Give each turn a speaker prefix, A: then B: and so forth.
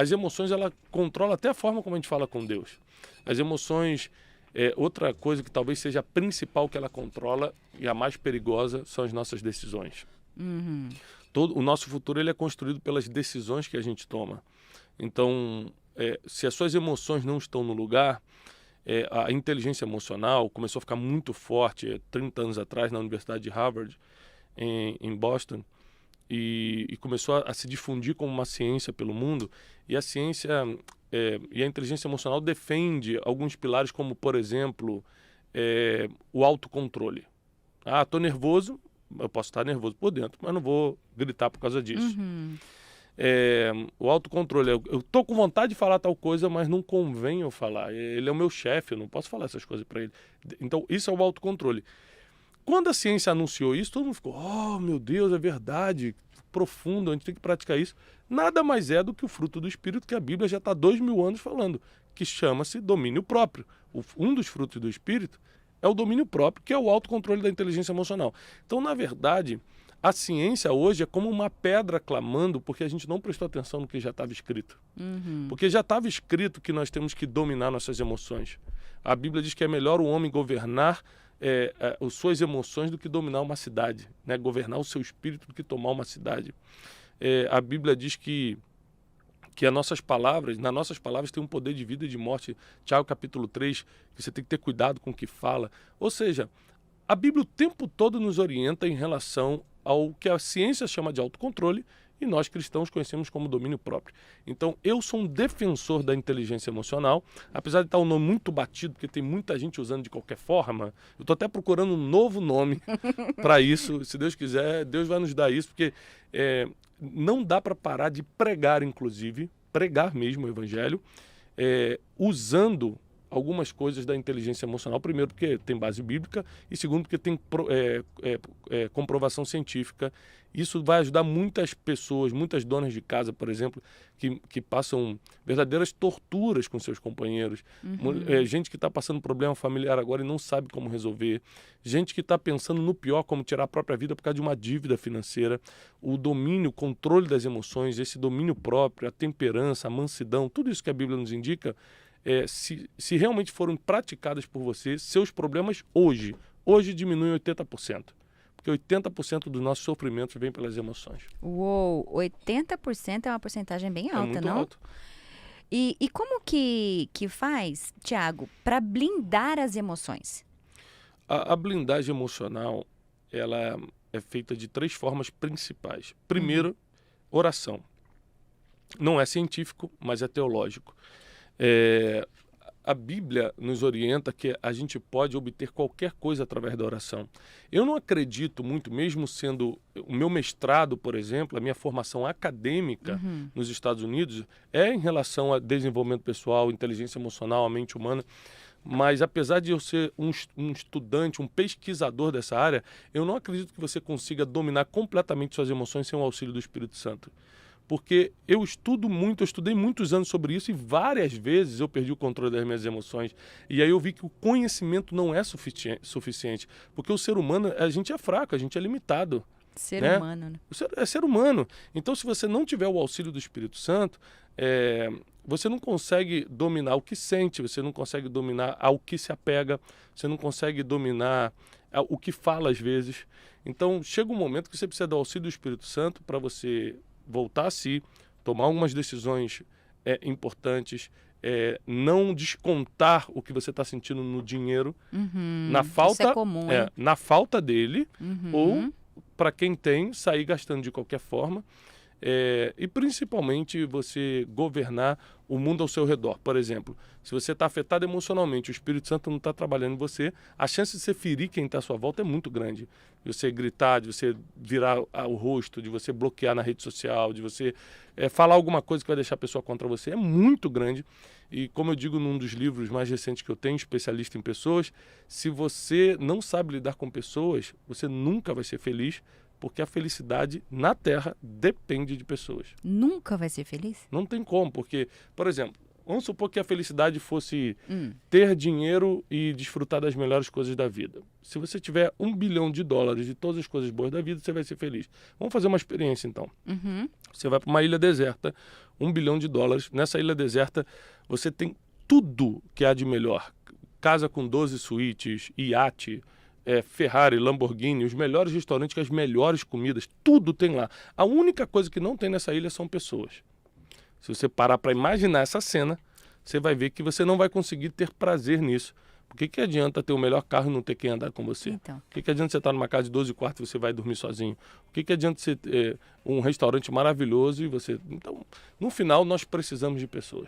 A: as emoções, ela controla até a forma como a gente fala com Deus. As emoções, outra coisa que talvez seja a principal que ela controla e a mais perigosa são as nossas decisões.
B: Uhum.
A: O nosso futuro ele é construído pelas decisões que a gente toma. Então, se as suas emoções não estão no lugar, a inteligência emocional começou a ficar muito forte 30 anos atrás na Universidade de Harvard, em Boston, e começou a se difundir como uma ciência pelo mundo. E a ciência e a inteligência emocional defende alguns pilares como, por exemplo, o autocontrole. Ah, estou nervoso, eu posso estar nervoso por dentro, mas não vou gritar por causa disso.
B: Uhum.
A: O autocontrole, eu estou com vontade de falar tal coisa, mas não convém eu falar. Ele é o meu chefe, eu não posso falar essas coisas para ele. Então, isso é o autocontrole. Quando a ciência anunciou isso, todo mundo ficou, oh, meu Deus, é verdade, profundo, a gente tem que praticar isso. Nada mais é do que o fruto do Espírito, que a Bíblia já está há 2000 anos falando, que chama-se domínio próprio. Um dos frutos do Espírito é o domínio próprio, que é o autocontrole da inteligência emocional. Então, na verdade, a ciência hoje é como uma pedra clamando porque a gente não prestou atenção no que já estava escrito.
B: Uhum.
A: Porque já estava escrito que nós temos que dominar nossas emoções. A Bíblia diz que é melhor o homem governar as suas emoções do que dominar uma cidade, né? Governar o seu espírito do que tomar uma cidade. A Bíblia diz que nas nossas palavras tem um poder de vida e de morte. Tiago capítulo 3, que você tem que ter cuidado com o que fala. Ou seja, a Bíblia o tempo todo nos orienta em relação ao que a ciência chama de autocontrole e nós cristãos conhecemos como domínio próprio. Então, eu sou um defensor da inteligência emocional, apesar de estar um nome muito batido, porque tem muita gente usando de qualquer forma. Eu estou até procurando um novo nome para isso. Se Deus quiser, Deus vai nos dar isso, porque não dá para parar de pregar, inclusive, pregar mesmo o evangelho, usando algumas coisas da inteligência emocional. Primeiro, porque tem base bíblica, e segundo, porque tem comprovação científica. Isso vai ajudar muitas pessoas, muitas donas de casa, por exemplo, que passam verdadeiras torturas com seus companheiros.
B: Uhum.
A: Gente que está passando problema familiar agora e não sabe como resolver. Gente que está pensando no pior, como tirar a própria vida por causa de uma dívida financeira. O domínio, o controle das emoções, esse domínio próprio, a temperança, a mansidão, tudo isso que a Bíblia nos indica, se realmente forem praticadas por você, seus problemas hoje diminuem 80%. Porque 80% dos nossos sofrimentos vem pelas emoções.
B: Uou, 80% é uma porcentagem bem alta,
A: muito
B: não?
A: alto.
B: E como que faz, Tiago, para blindar as emoções?
A: A blindagem emocional, ela é feita de 3 formas principais. Primeiro, oração. Não é científico, mas é teológico. A Bíblia nos orienta que a gente pode obter qualquer coisa através da oração. Eu não acredito muito, mesmo sendo o meu mestrado, por exemplo, a minha formação acadêmica nos Estados Unidos é em relação a desenvolvimento pessoal, inteligência emocional, a mente humana. Mas apesar de eu ser um estudante, um pesquisador dessa área, eu não acredito que você consiga dominar completamente suas emoções sem o auxílio do Espírito Santo. Porque eu estudei muitos anos sobre isso e várias vezes eu perdi o controle das minhas emoções. E aí eu vi que o conhecimento não é suficiente. Porque o ser humano, a gente é fraco, a gente é limitado.
B: Ser
A: né?
B: humano, né?
A: É ser humano. Então, se você não tiver o auxílio do Espírito Santo, você não consegue dominar o que sente, você não consegue dominar ao que se apega, você não consegue dominar o que fala às vezes. Então, chega um momento que você precisa do auxílio do Espírito Santo para você voltar a si, tomar algumas decisões importantes, não descontar o que você está sentindo no dinheiro, na falta,
B: isso é comum, hein?
A: na falta dele, ou
B: Uhum.
A: para quem tem, sair gastando de qualquer forma. E principalmente você governar o mundo ao seu redor. Por exemplo, se você está afetado emocionalmente, o Espírito Santo não está trabalhando em você, a chance de você ferir quem está à sua volta é muito grande. De você gritar, de você virar o rosto, de você bloquear na rede social, de você falar alguma coisa que vai deixar a pessoa contra você, é muito grande. E como eu digo num dos livros mais recentes que eu tenho, especialista em pessoas, se você não sabe lidar com pessoas, você nunca vai ser feliz, porque a felicidade na Terra depende de pessoas.
B: Nunca vai ser feliz?
A: Não tem como, porque, por exemplo, Vamos supor que a felicidade fosse ter dinheiro e desfrutar das melhores coisas da vida. Se você tiver $1 bilhão de todas as coisas boas da vida, você vai ser feliz. Vamos fazer uma experiência, então. Você vai para uma ilha deserta, $1 bilhão. Nessa ilha deserta, você tem tudo que há de melhor. Casa com 12 suítes, iate, Ferrari, Lamborghini, os melhores restaurantes com as melhores comidas, tudo tem lá. A única coisa que não tem nessa ilha são pessoas. Se você parar para imaginar essa cena, você vai ver que você não vai conseguir ter prazer nisso. Por que adianta ter o melhor carro e não ter quem andar com você?
B: Então.
A: Por que adianta você estar numa casa de 12 quartos e você vai dormir sozinho? Por que adianta você ter um restaurante maravilhoso e você... Então, no final, nós precisamos de pessoas.